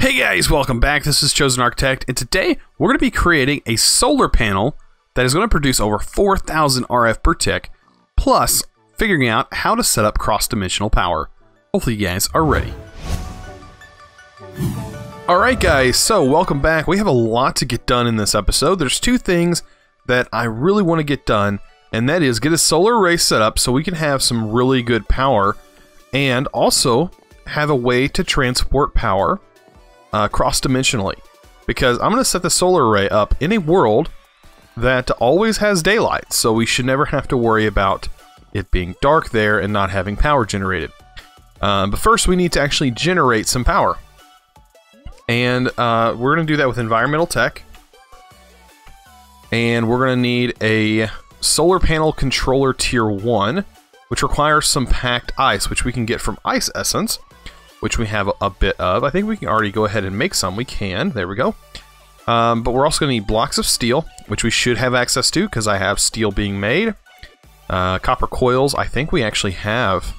Hey guys, welcome back. This is ChosenArchitect, and today we're going to be creating a solar panel that is going to produce over 4,000 RF per tick, plus figuring out how to set up cross-dimensional power. Hopefully you guys are ready. Alright guys, so welcome back. We have a lot to get done in this episode. There's two things that I really want to get done, and that is get a solar array set up so we can have some really good power, and also have a way to transport power cross-dimensionally, because I'm going to set the solar array up in a world that always has daylight, so we should never have to worry about it being dark there and not having power generated. But first we need to actually generate some power, and we're going to do that with environmental tech, and we're going to need a solar panel controller tier 1, which requires some packed ice, which we can get from ice essence, which we have a bit of. I think we can already go ahead and make some. We can. There we go. But we're also going to need blocks of steel, which we should have access to because I have steel being made. Copper coils. I think we actually have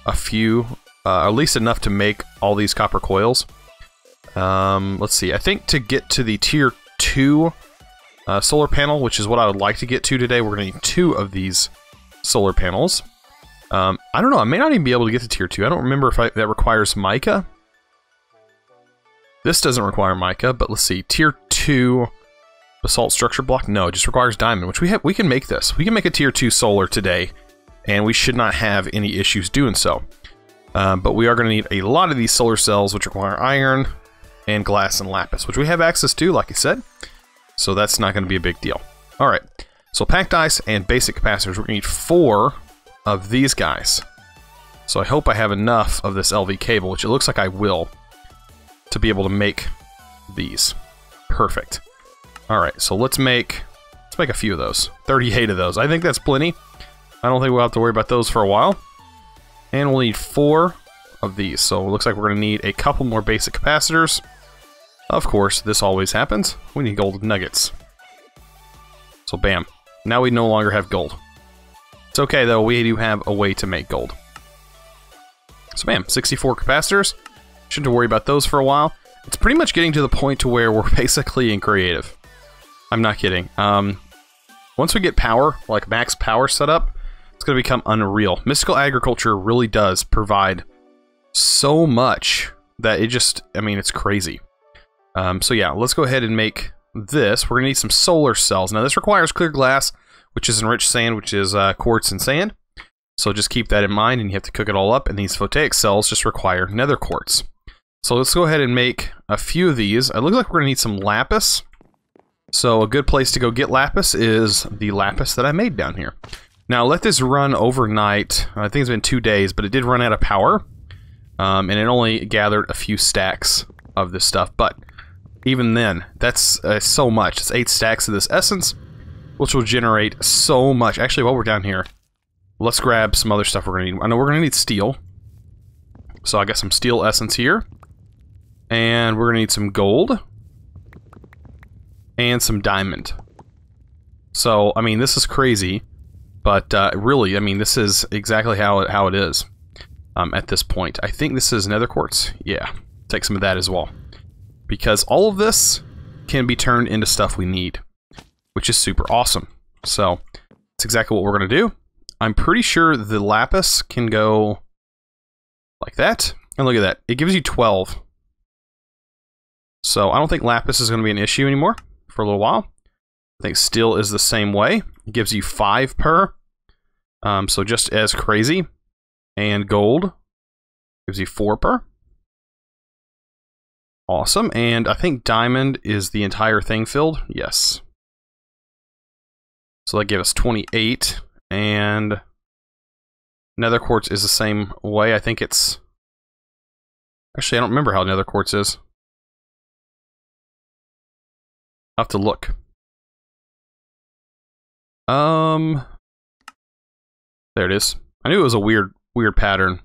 a few, at least enough to make all these copper coils. Let's see. I think to get to the tier 2 solar panel, which is what I would like to get to today, we're going to need 2 of these solar panels. I don't know, I may not even be able to get to tier 2. I don't remember if that requires mica. This doesn't require mica, but let's see. Tier 2 basalt structure block? No, it just requires diamond, which we can make this. We can make a tier 2 solar today, and we should not have any issues doing so. But we are going to need a lot of these solar cells, which require iron and glass and lapis, which we have access to, like I said. So that's not going to be a big deal. Alright, so packed ice and basic capacitors. We're going to need 4 of these guys. So I hope I have enough of this LV cable, which it looks like I will, to be able to make these. Perfect. Alright, so let's make a few of those. 38 of those. I think that's plenty. I don't think we'll have to worry about those for a while. And we'll need 4 of these. So it looks like we're going to need a couple more basic capacitors. Of course, this always happens. We need gold nuggets. So bam. Now we no longer have gold. It's okay though, we do have a way to make gold. So bam, 64 capacitors. Shouldn't have to worry about those for a while. It's pretty much getting to the point to where we're basically in creative. I'm not kidding. Once we get power, like max power set up, it's going to become unreal. Mystical agriculture really does provide so much that it just, I mean, it's crazy. So yeah, let's go ahead and make this. We're going to need some solar cells. Now this requires clear glass, which is enriched sand, which is quartz and sand. So just keep that in mind, and you have to cook it all up, and these photovoltaic cells just require nether quartz. So let's go ahead and make a few of these. It looks like we're going to need some lapis. So a good place to go get lapis is the lapis that I made down here. Now let this run overnight. I think it's been 2 days, but it did run out of power. And it only gathered a few stacks of this stuff, but even then, that's so much. It's 8 stacks of this essence, which will generate so much. Actually, while we're down here, let's grab some other stuff we're going to need. I know we're going to need steel. So I got some steel essence here. And we're going to need some gold. And some diamond. So, I mean, this is crazy. But really, I mean, this is exactly how it is at this point. I think this is nether quartz. Yeah, take some of that as well. Because all of this can be turned into stuff we need, which is super awesome. So that's exactly what we're going to do. I'm pretty sure the lapis can go like that. And look at that. It gives you 12. So I don't think lapis is going to be an issue anymore for a little while. I think steel is the same way. It gives you 5 per. So just as crazy. And gold gives you 4 per. Awesome, and I think diamond is the entire thing filled. Yes. So that gave us 28, and nether quartz is the same way. I think it's... Actually, I don't remember how nether quartz is. I'll have to look. There it is. I knew it was a weird pattern.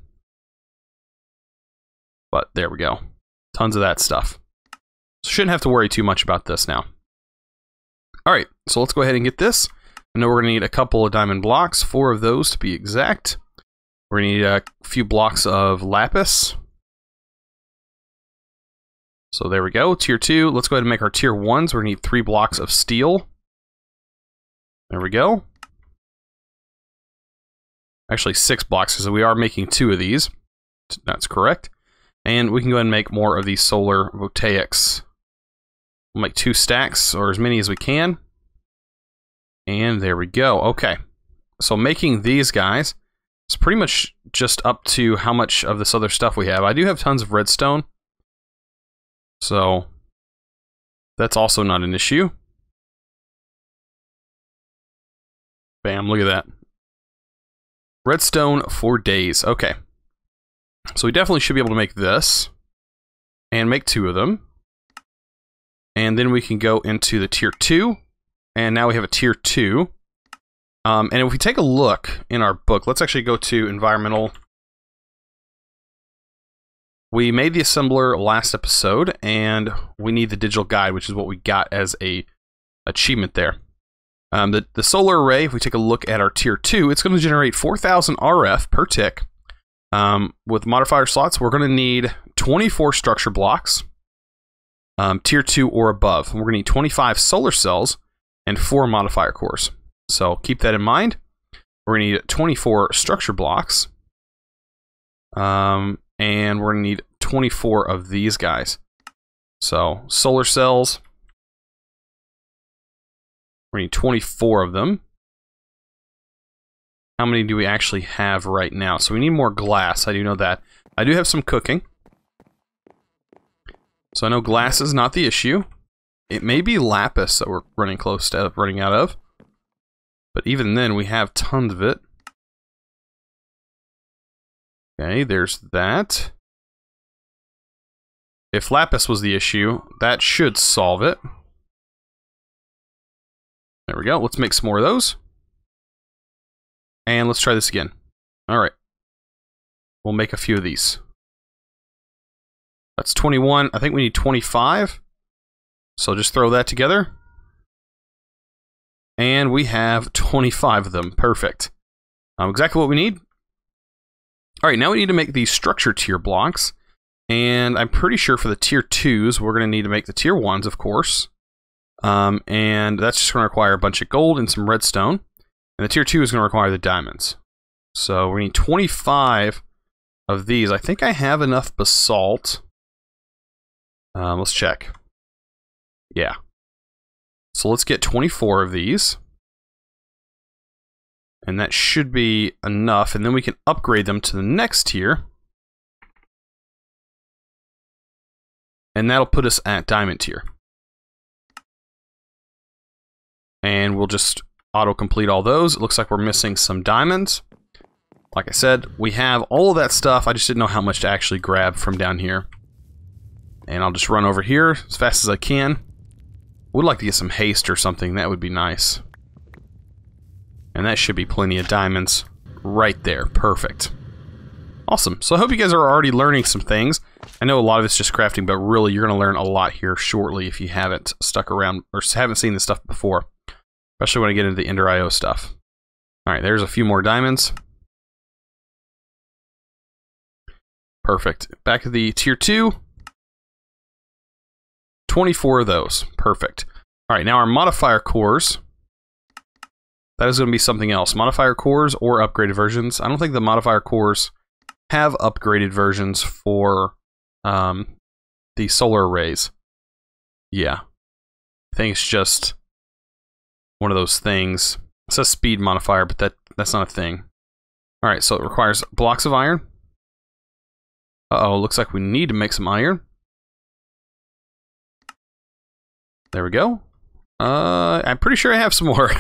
But there we go. Tons of that stuff. So shouldn't have to worry too much about this now. Alright, so let's go ahead and get this. I know we're going to need a couple of diamond blocks, 4 of those to be exact. We're going to need a few blocks of lapis. So there we go, tier 2. Let's go ahead and make our tier 1s. We're gonna need 3 blocks of steel. There we go. Actually 6 blocks, because we are making 2 of these. That's correct. And we can go ahead and make more of these solar voltaics. We'll make 2 stacks, or as many as we can. And there we go. Okay. So making these guys, it's pretty much just up to how much of this other stuff we have. I do have tons of redstone. So that's also not an issue. Bam, look at that. Redstone for days. Okay. So we definitely should be able to make this. And make 2 of them. And then we can go into the tier 2. And now we have a tier 2. And if we take a look in our book, let's actually go to environmental. We made the assembler last episode, and we need the digital guide, which is what we got as a achievement there. The solar array, if we take a look at our tier 2, it's going to generate 4,000 RF per tick. With modifier slots, we're going to need 24 structure blocks, tier 2 or above. We're going to need 25 solar cells and 4 modifier cores. So keep that in mind. We're going to need 24 structure blocks. And we're going to need 24 of these guys. So solar cells. We need 24 of them. How many do we actually have right now? So we need more glass. I do know that. I do have some cooking. So I know glass is not the issue. It may be lapis that we're running close to running out of. But even then, we have tons of it. Okay, there's that. If lapis was the issue, that should solve it. There we go. Let's make some more of those. And let's try this again. Alright. We'll make a few of these. That's 21. I think we need 25. So just throw that together. And we have 25 of them. Perfect. Exactly what we need. Alright, now we need to make these structure tier blocks. And I'm pretty sure for the tier 2s, we're going to need to make the tier 1s, of course. And that's just going to require a bunch of gold and some redstone. And the tier 2 is going to require the diamonds. So we need 25 of these. I think I have enough basalt. Let's check. Yeah. So let's get 24 of these. And that should be enough. And then we can upgrade them to the next tier. And that'll put us at diamond tier. And we'll just auto-complete all those. It looks like we're missing some diamonds. Like I said, we have all of that stuff. I just didn't know how much to actually grab from down here. And I'll just run over here as fast as I can. Would like to get some haste or something. That would be nice. And that should be plenty of diamonds right there. Perfect. Awesome. So I hope you guys are already learning some things. I know a lot of it's just crafting, but really you're going to learn a lot here shortly if you haven't stuck around or haven't seen this stuff before. Especially when I get into the Ender IO stuff. Alright, there's a few more diamonds. Perfect. Back to the tier 2. 24 of those. Perfect. Alright, now our modifier cores. That is going to be something else. Modifier cores or upgraded versions. I don't think the modifier cores have upgraded versions for the solar arrays. Yeah. I think it's just one of those things. It says speed modifier, but that's not a thing. Alright, so it requires blocks of iron. Uh-oh, looks like we need to make some iron. There we go. I'm pretty sure I have some more.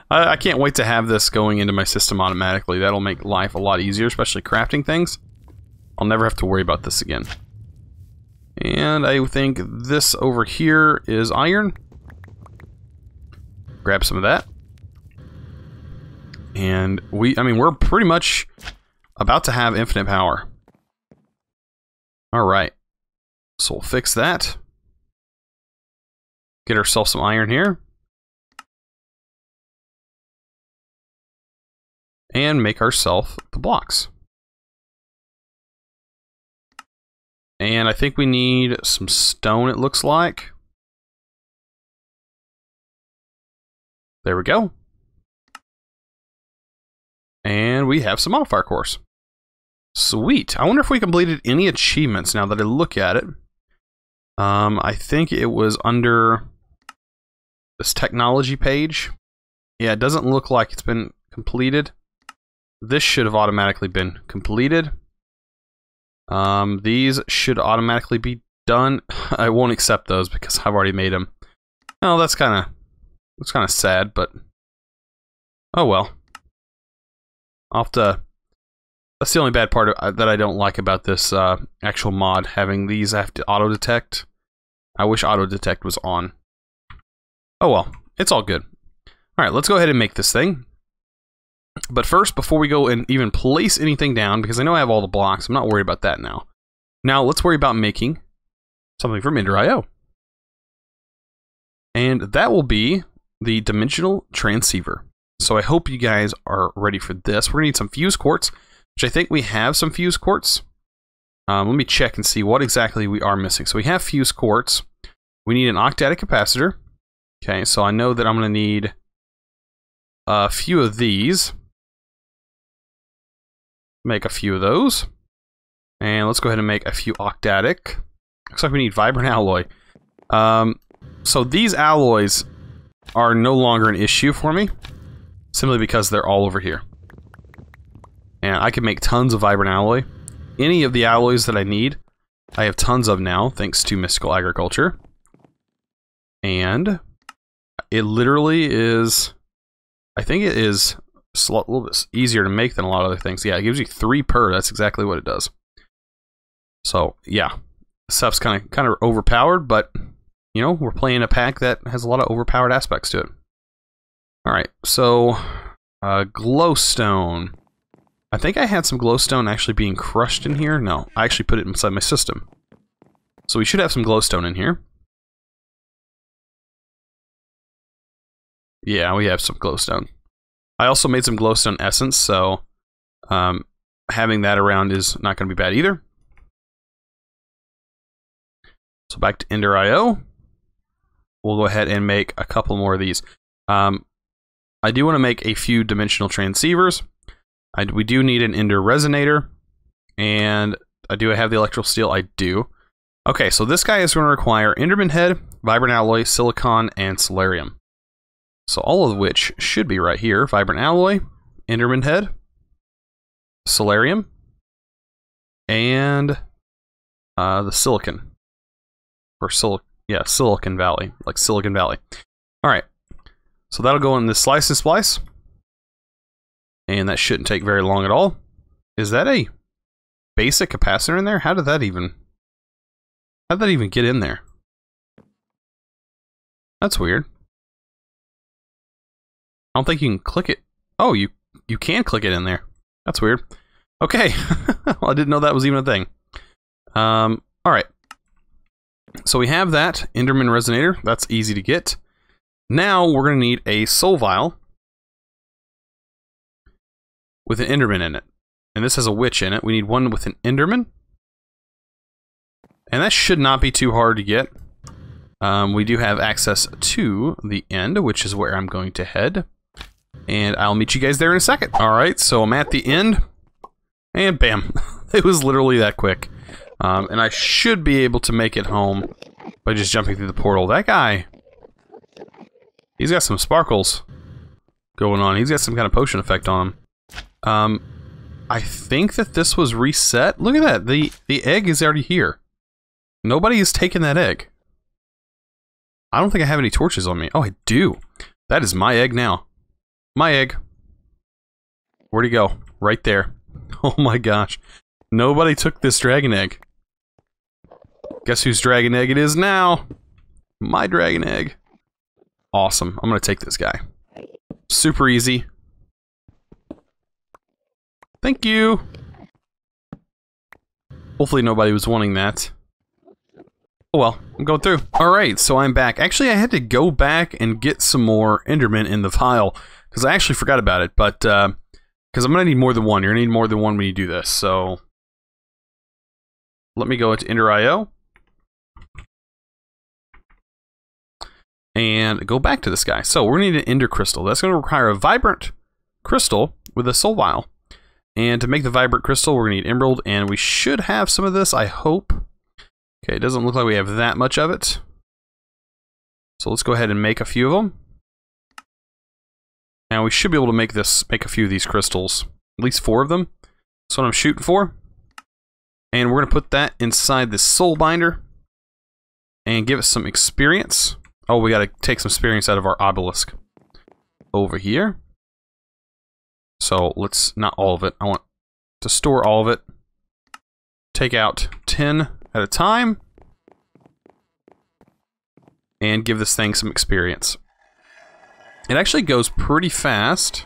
I can't wait to have this going into my system automatically. That'll make life a lot easier, especially crafting things. I'll never have to worry about this again. And I think this over here is iron. Grab some of that. And we're pretty much about to have infinite power. Alright. So we'll fix that. Get ourselves some iron here. And make ourselves the blocks. And I think we need some stone, it looks like. There we go. And we have some modifier cores. Sweet. I wonder if we completed any achievements now that I look at it. I think it was under this technology page. Yeah, it doesn't look like it's been completed. This should have automatically been completed. These should automatically be done. I won't accept those because I've already made them. Oh, that's kind of sad, but oh well. I'll have to. That's the only bad part that I don't like about this actual mod. Having these have to auto detect. I wish auto detect was on. Oh well, it's all good. All right, let's go ahead and make this thing. But first, before we go and even place anything down, because I know I have all the blocks, I'm not worried about that now. Now, let's worry about making something from Ender.io. And that will be the dimensional transceiver. So I hope you guys are ready for this. We're going to need some fuse quartz, which I think we have some fuse quartz. Let me check and see what exactly we are missing. So we have fuse quartz. We need an octadic capacitor. Okay, so I know that I'm going to need a few of these. Make a few of those. And let's go ahead and make a few octadic. Looks like we need vibrant alloy. So these alloys are no longer an issue for me, simply because they're all over here. And I can make tons of vibrant alloy. Any of the alloys that I need, I have tons of now, thanks to Mystical Agriculture. And it literally is, I think it is a little bit easier to make than a lot of other things. Yeah, it gives you 3 per, that's exactly what it does. So, yeah, stuff's kind of overpowered, but, you know, we're playing a pack that has a lot of overpowered aspects to it. Alright, so, glowstone. I think I had some glowstone actually being crushed in here. No, I actually put it inside my system. So we should have some glowstone in here. Yeah, we have some glowstone. I also made some glowstone essence, so having that around is not going to be bad either. So back to Ender.io. We'll go ahead and make a couple more of these. I do want to make a few dimensional transceivers. We do need an Ender resonator. And do I have the electrical steel? I do. Okay, so this guy is going to require Enderman head, vibrant alloy, silicon, and solarium. So all of which should be right here. Vibrant alloy, Enderman head, solarium, and the silicon. Or Silicon Valley. Like Silicon Valley. Alright. So that'll go in this slice and splice. And that shouldn't take very long at all. Is that a basic capacitor in there? How did that even get in there? That's weird. I don't think you can click it. Oh, you can click it in there. That's weird. Okay. Well, I didn't know that was even a thing. Alright. So we have that Enderman resonator. That's easy to get. Now we're going to need a soul vial with an Enderman in it. And this has a witch in it. We need one with an Enderman. And that should not be too hard to get. We do have access to the end, which is where I'm going to head. And I'll meet you guys there in a second. Alright, so I'm at the end. And bam. It was literally that quick. And I should be able to make it home by just jumping through the portal. That guy, he's got some sparkles going on. He's got some kind of potion effect on him. I think that this was reset. Look at that. The egg is already here. Nobody has taken that egg. I don't think I have any torches on me. Oh, I do. That is my egg now. My egg. Where'd he go? Right there. Oh my gosh. Nobody took this dragon egg. Guess whose dragon egg it is now? My dragon egg. Awesome. I'm gonna take this guy. Super easy. Thank you. Hopefully nobody was wanting that. Oh well, I'm going through. Alright, so I'm back. Actually, I had to go back and get some more Enderman in the file, because I actually forgot about it, but, because I'm going to need more than one. You're going to need more than one when you do this, so let me go into Ender.io and go back to this guy. So we're going to need an Ender crystal. That's going to require a vibrant crystal with a soul vial. And to make the vibrant crystal, we're going to need emerald, and we should have some of this, I hope. Okay, it doesn't look like we have that much of it. So let's go ahead and make a few of them. Now we should be able to make a few of these crystals, at least 4 of them. That's what I'm shooting for. And we're going to put that inside this soul binder and give it some experience. Oh, we got to take some experience out of our obelisk over here. So let's, not all of it, I want to store all of it. Take out 10 at a time. And give this thing some experience. It actually goes pretty fast.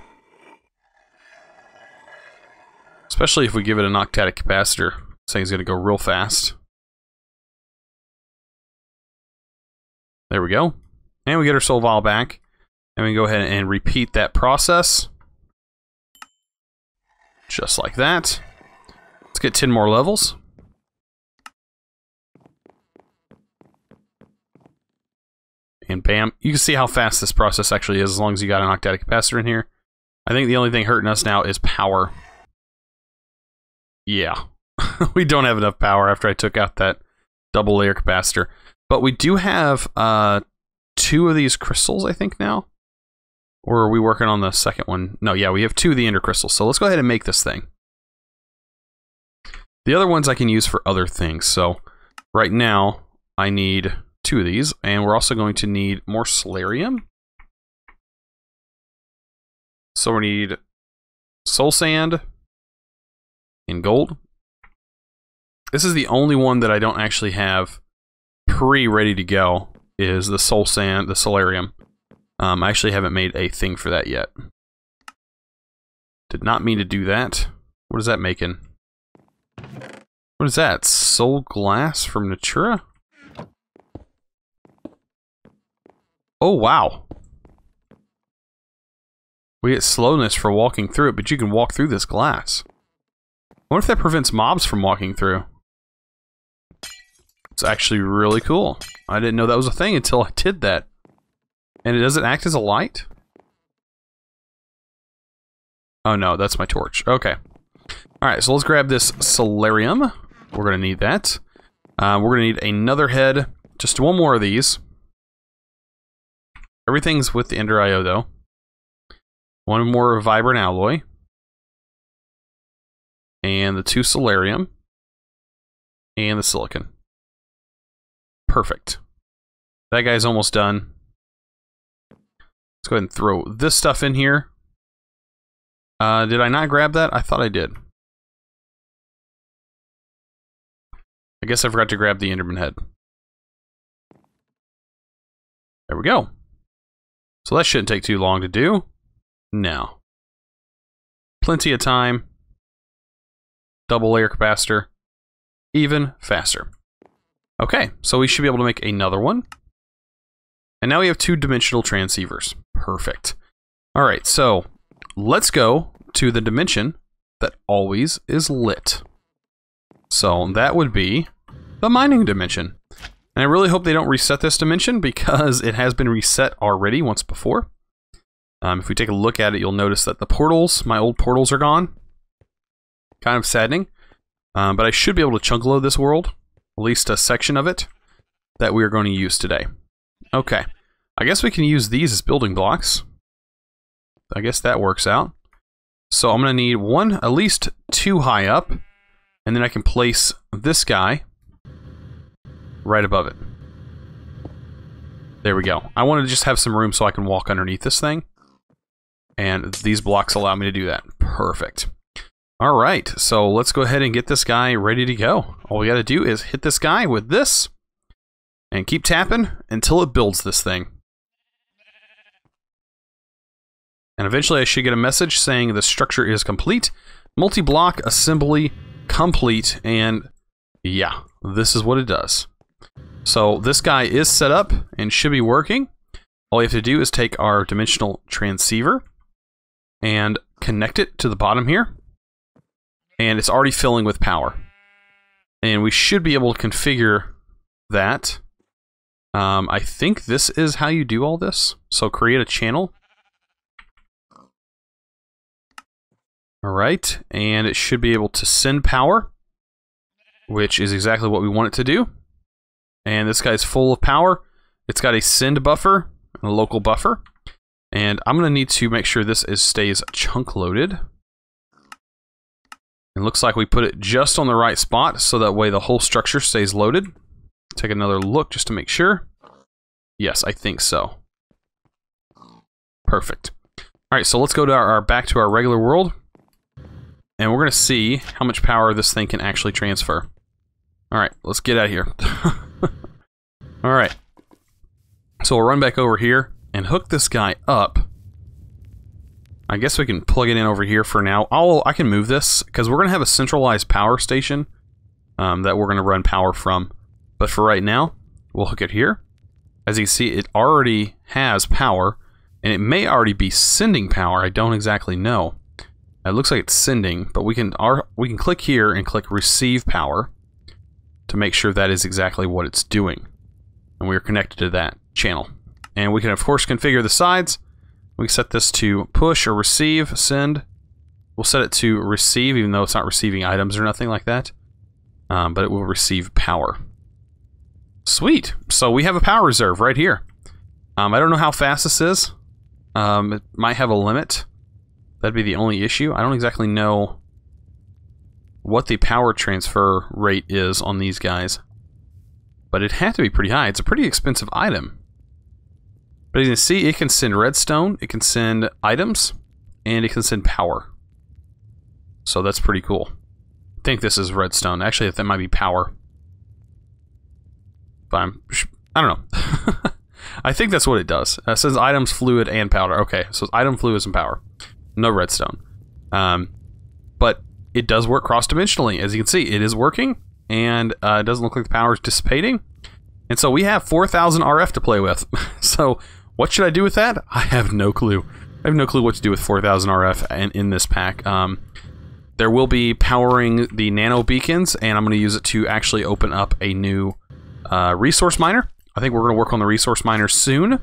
Especially if we give it an octadic capacitor. This thing's going to go real fast. There we go. And we get our soul vial back. And we can go ahead and repeat that process. Just like that. Let's get 10 more levels. And bam. You can see how fast this process actually is as long as you got an octadic capacitor in here. I think the only thing hurting us now is power. Yeah. We don't have enough power after I took out that double layer capacitor. But we do have 2 of these crystals, I think, now. Or are we working on the second one? No, yeah, we have 2 of the ender crystals. So let's go ahead and make this thing. The other ones I can use for other things. So right now, I need 2 of these. And we're also going to need more solarium. So we need soul sand and gold. This is the only one that I don't actually have pre-ready to go, is the soul sand, the solarium. I actually haven't made a thing for that yet. Did not mean to do that. What is that making? What is that? Soul glass from Natura? Oh, wow. We get slowness for walking through it, but you can walk through this glass. I wonder if that prevents mobs from walking through. It's actually really cool. I didn't know that was a thing until I did that. And does it act as a light? Oh no, that's my torch. Okay. Alright, so let's grab this solarium. We're going to need that. We're going to need another head. Just 1 more of these. Everything's with the Ender.io though. 1 more vibrant alloy. And the 2 solarium. And the silicon. Perfect. That guy's almost done. Let's go ahead and throw this stuff in here. Did I not grab that? I thought I did. I guess I forgot to grab the Enderman head. There we go. So that shouldn't take too long to do. No. Plenty of time. Double layer capacitor. Even faster. Okay, so we should be able to make another one. And now we have 2-dimensional transceivers. Perfect. Alright, so let's go to the dimension that always is lit. So that would be the mining dimension. And I really hope they don't reset this dimension because it has been reset already once before. If we take a look at it, you'll notice that the portals, my old portals, are gone. Kind of saddening. But I should be able to chunk load this world. At least a section of it that we are going to use today. Okay. I guess we can use these as building blocks. I guess that works out. So I'm going to need at least 2 high up. And then I can place this guy right above it. There we go. I want to just have some room so I can walk underneath this thing. And these blocks allow me to do that. Perfect. Alright, so let's go ahead and get this guy ready to go. All we gotta do is hit this guy with this. And keep tapping until it builds this thing. And eventually I should get a message saying the structure is complete. Multi-block assembly complete. And yeah, this is what it does. So this guy is set up and should be working. All you have to do is take our dimensional transceiver and connect it to the bottom here. And it's already filling with power. And we should be able to configure that. I think this is how you do all this. So create a channel. All right, and it should be able to send power, which is exactly what we want it to do. And this guy's full of power. It's got a send buffer, a local buffer. And I'm going to need to make sure this stays chunk loaded. It looks like we put it just on the right spot, so that way the whole structure stays loaded. Take another look just to make sure. Yes, I think so. Perfect. All right, so let's go to back to our regular world. And we're going to see how much power this thing can actually transfer. All right, let's get out of here. All right. So we'll run back over here and hook this guy up. I guess we can plug it in over here for now. I can move this because we're going to have a centralized power station that we're going to run power from. But for right now, we'll hook it here. As you can see, it already has power, and it may already be sending power. I don't exactly know. It looks like it's sending, but we can click here and click receive power to make sure that is exactly what it's doing. And we are connected to that channel. And we can, of course, configure the sides. We can set this to push or receive, send. We'll set it to receive, even though it's not receiving items or nothing like that. But it will receive power. Sweet. So we have a power reserve right here. I don't know how fast this is. It might have a limit. That'd be the only issue. I don't exactly know what the power transfer rate is on these guys. But it had to be pretty high. It's a pretty expensive item. But as you can see, it can send redstone, it can send items, and it can send power. So that's pretty cool. I think this is redstone. Actually, that might be power. But I don't know. I think that's what it does. It says items, fluid, and powder. Okay, so it's item, fluids, and power. No redstone. But it does work cross-dimensionally. As you can see, it is working, and it doesn't look like the power is dissipating. And so we have 4,000 RF to play with. So what should I do with that? I have no clue. I have no clue what to do with 4,000 RF in this pack. There will be powering the nano beacons, and I'm going to use it to actually open up a new resource miner. I think we're going to work on the resource miner soon.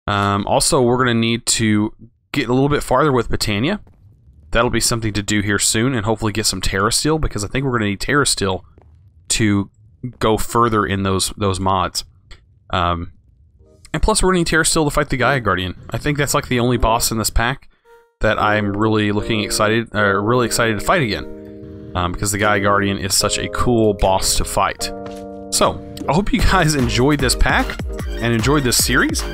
Also, we're going to need to get a little bit farther with Botania. That'll be something to do here soon, and hopefully get some Terra Steel, because I think we're going to need Terra Steel to go further in those mods. And plus, we're going to need Terra Steel to fight the Gaia Guardian. I think that's like the only boss in this pack that I'm really excited to fight again, because the Gaia Guardian is such a cool boss to fight. So, I hope you guys enjoyed this pack and enjoyed this series.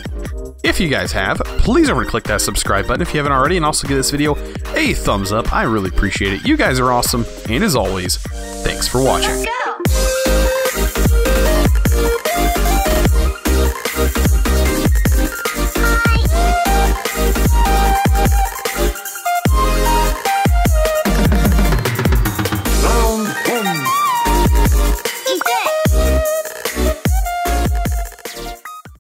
If you guys have, please over click that subscribe button if you haven't already, and also give this video a thumbs up. I really appreciate it. You guys are awesome, and as always, thanks for watching.